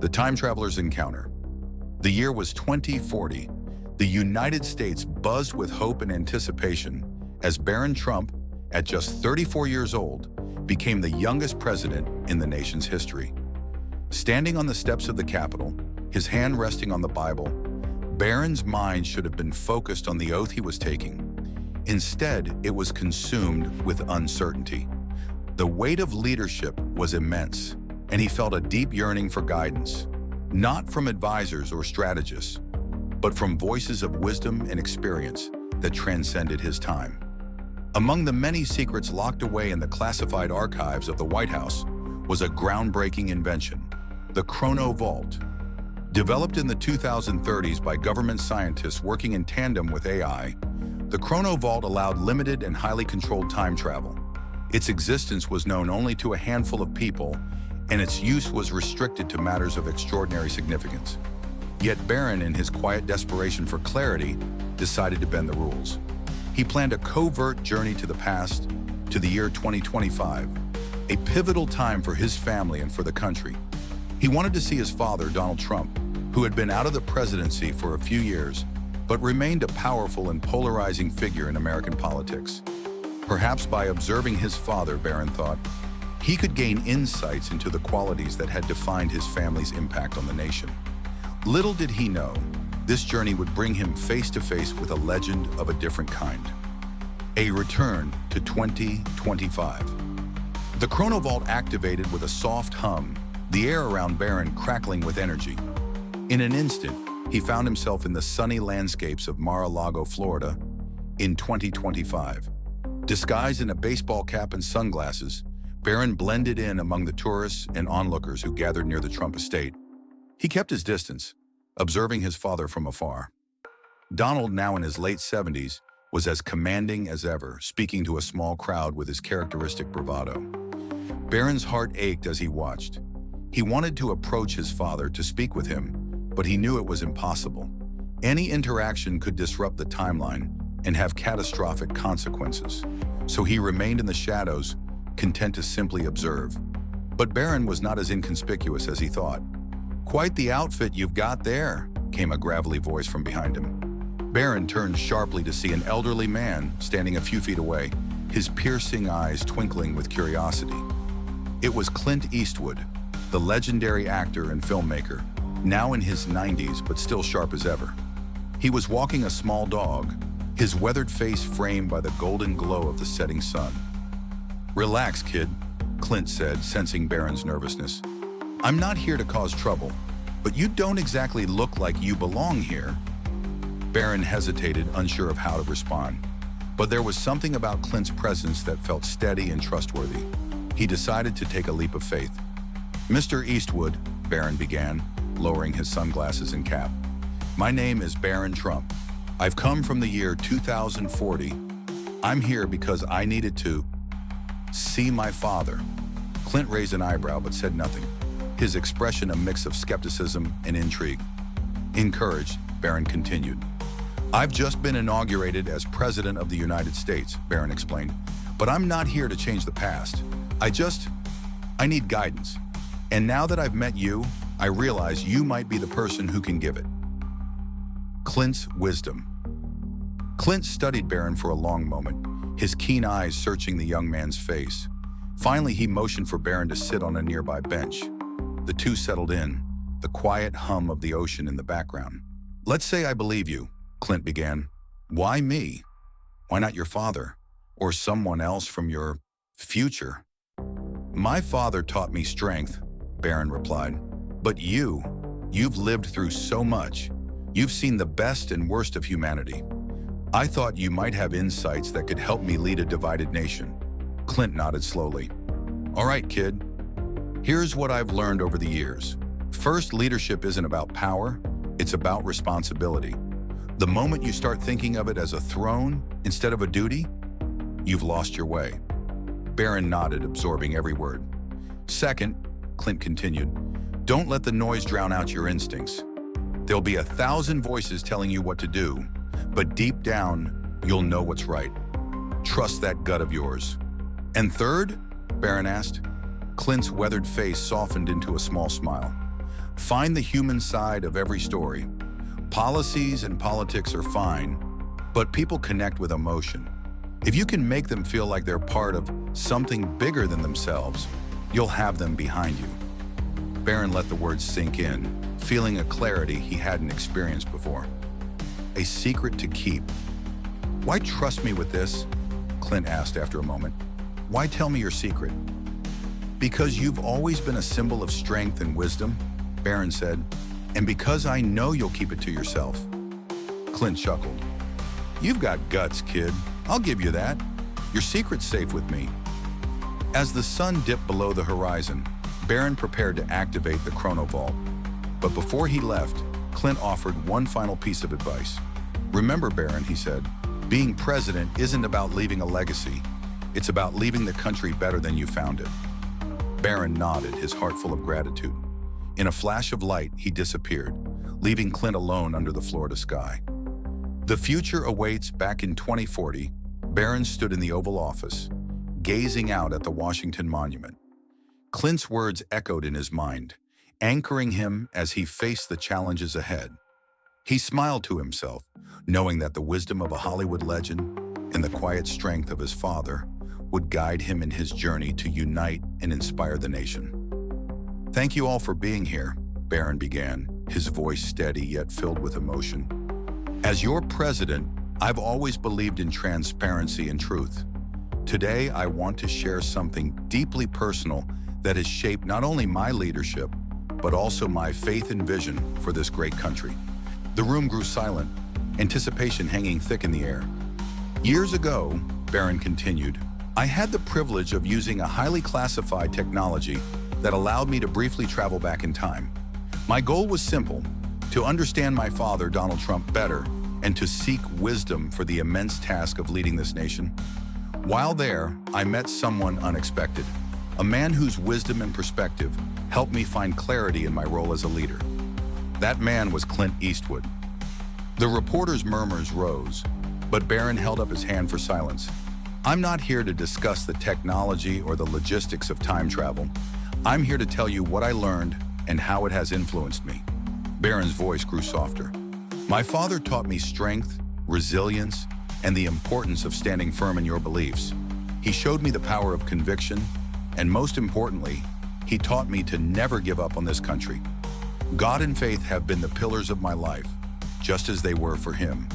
The Time Traveler's Encounter. The year was 2040. The United States buzzed with hope and anticipation as Barron Trump, at just 34 years old, became the youngest president in the nation's history. Standing on the steps of the Capitol, his hand resting on the Bible, Barron's mind should have been focused on the oath he was taking. Instead, it was consumed with uncertainty. The weight of leadership was immense, and he felt a deep yearning for guidance, not from advisors or strategists, but from voices of wisdom and experience that transcended his time. Among the many secrets locked away in the classified archives of the White House was a groundbreaking invention, the Chrono Vault. Developed in the 2030s by government scientists working in tandem with AI, the Chrono Vault allowed limited and highly controlled time travel. Its existence was known only to a handful of people, and its use was restricted to matters of extraordinary significance. Yet Barron, in his quiet desperation for clarity, decided to bend the rules. He planned a covert journey to the past, to the year 2025, a pivotal time for his family and for the country. He wanted to see his father, Donald Trump, who had been out of the presidency for a few years, but remained a powerful and polarizing figure in American politics. Perhaps by observing his father, Barron thought, he could gain insights into the qualities that had defined his family's impact on the nation. Little did he know, this journey would bring him face to face with a legend of a different kind. A return to 2025. The Chrono Vault activated with a soft hum, the air around Barron crackling with energy. In an instant, he found himself in the sunny landscapes of Mar-a-Lago, Florida, in 2025. Disguised in a baseball cap and sunglasses, Barron blended in among the tourists and onlookers who gathered near the Trump estate. He kept his distance, observing his father from afar. Donald, now in his late 70s, was as commanding as ever, speaking to a small crowd with his characteristic bravado. Barron's heart ached as he watched. He wanted to approach his father to speak with him, but he knew it was impossible. Any interaction could disrupt the timeline and have catastrophic consequences. So he remained in the shadows, content to simply observe. But Barron was not as inconspicuous as he thought. "Quite the outfit you've got there," came a gravelly voice from behind him. Barron turned sharply to see an elderly man standing a few feet away, his piercing eyes twinkling with curiosity. It was Clint Eastwood, the legendary actor and filmmaker, now in his 90s but still sharp as ever. He was walking a small dog, his weathered face framed by the golden glow of the setting sun. "Relax, kid," Clint said, sensing Barron's nervousness. "I'm not here to cause trouble, but you don't exactly look like you belong here." Barron hesitated, unsure of how to respond. But there was something about Clint's presence that felt steady and trustworthy. He decided to take a leap of faith. "Mr. Eastwood," Barron began, lowering his sunglasses and cap. "My name is Barron Trump. I've come from the year 2040. I'm here because I needed to see my father." Clint raised an eyebrow but said nothing, his expression a mix of skepticism and intrigue. Encouraged, Barron continued. "I've just been inaugurated as President of the United States," Barron explained, "but I'm not here to change the past. I need guidance. And now that I've met you, I realize you might be the person who can give it." Clint's wisdom. Clint studied Barron for a long moment, his keen eyes searching the young man's face. Finally, he motioned for Barron to sit on a nearby bench. The two settled in, the quiet hum of the ocean in the background. "Let's say I believe you," Clint began. "Why me? Why not your father? Or someone else from your future?" "My father taught me strength," Barron replied. "But you've lived through so much. You've seen the best and worst of humanity. I thought you might have insights that could help me lead a divided nation." Clint nodded slowly. "All right, kid. Here's what I've learned over the years. First, leadership isn't about power, it's about responsibility. The moment you start thinking of it as a throne instead of a duty, you've lost your way." Barron nodded, absorbing every word. "Second," Clint continued, "don't let the noise drown out your instincts. There'll be 1,000 voices telling you what to do, but deep down, you'll know what's right. Trust that gut of yours." "And third?" Barron asked. Clint's weathered face softened into a small smile. Find the human side of every story. Policies and politics are fine, but people connect with emotion. If you can make them feel like they're part of something bigger than themselves, you'll have them behind you. Barron let the words sink in, feeling a clarity he hadn't experienced before. A secret to keep. Why trust me with this? Clint asked after a moment. Why tell me your secret? Because you've always been a symbol of strength and wisdom, Barron said, and because I know you'll keep it to yourself. Clint chuckled. You've got guts, kid. I'll give you that. Your secret's safe with me. As the sun dipped below the horizon, Barron prepared to activate the chronovault. But before he left, Clint offered one final piece of advice. Remember, Barron, he said, being president isn't about leaving a legacy. It's about leaving the country better than you found it. Barron nodded, his heart full of gratitude. In a flash of light, he disappeared, leaving Clint alone under the Florida sky. The future awaits. Back in 2040, Barron stood in the Oval Office, gazing out at the Washington Monument. Clint's words echoed in his mind, anchoring him as he faced the challenges ahead. He smiled to himself, knowing that the wisdom of a Hollywood legend and the quiet strength of his father would guide him in his journey to unite and inspire the nation. Thank you all for being here, Barron began, his voice steady yet filled with emotion. As your president, I've always believed in transparency and truth. Today, I want to share something deeply personal that has shaped not only my leadership, but also my faith and vision for this great country. The room grew silent, anticipation hanging thick in the air. Years ago, Barron continued, I had the privilege of using a highly classified technology that allowed me to briefly travel back in time. My goal was simple, to understand my father, Donald Trump, better, and to seek wisdom for the immense task of leading this nation. While there, I met someone unexpected, a man whose wisdom and perspective helped me find clarity in my role as a leader. That man was Clint Eastwood. The reporter's murmurs rose, but Barron held up his hand for silence. I'm not here to discuss the technology or the logistics of time travel. I'm here to tell you what I learned and how it has influenced me. Barron's voice grew softer. My father taught me strength, resilience, and the importance of standing firm in your beliefs. He showed me the power of conviction, and most importantly, he taught me to never give up on this country. God and faith have been the pillars of my life, just as they were for him.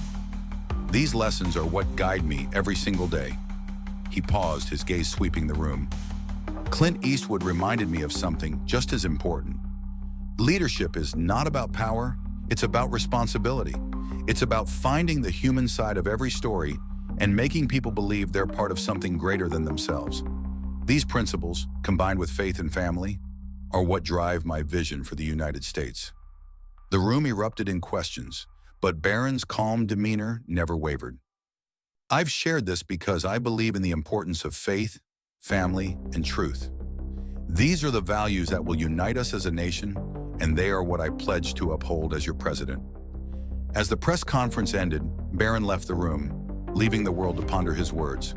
These lessons are what guide me every single day. He paused, his gaze sweeping the room. Clint Eastwood reminded me of something just as important. Leadership is not about power, it's about responsibility. It's about finding the human side of every story and making people believe they're part of something greater than themselves. These principles, combined with faith and family, are what drive my vision for the United States. The room erupted in questions, but Barron's calm demeanor never wavered. I've shared this because I believe in the importance of faith, family, and truth. These are the values that will unite us as a nation, and they are what I pledge to uphold as your president. As the press conference ended, Barron left the room, leaving the world to ponder his words.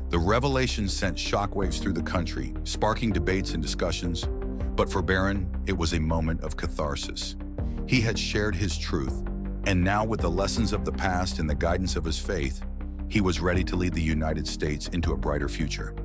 The revelation sent shockwaves through the country, sparking debates and discussions. But for Barron, it was a moment of catharsis. He had shared his truth, and now with the lessons of the past and the guidance of his faith, he was ready to lead the United States into a brighter future.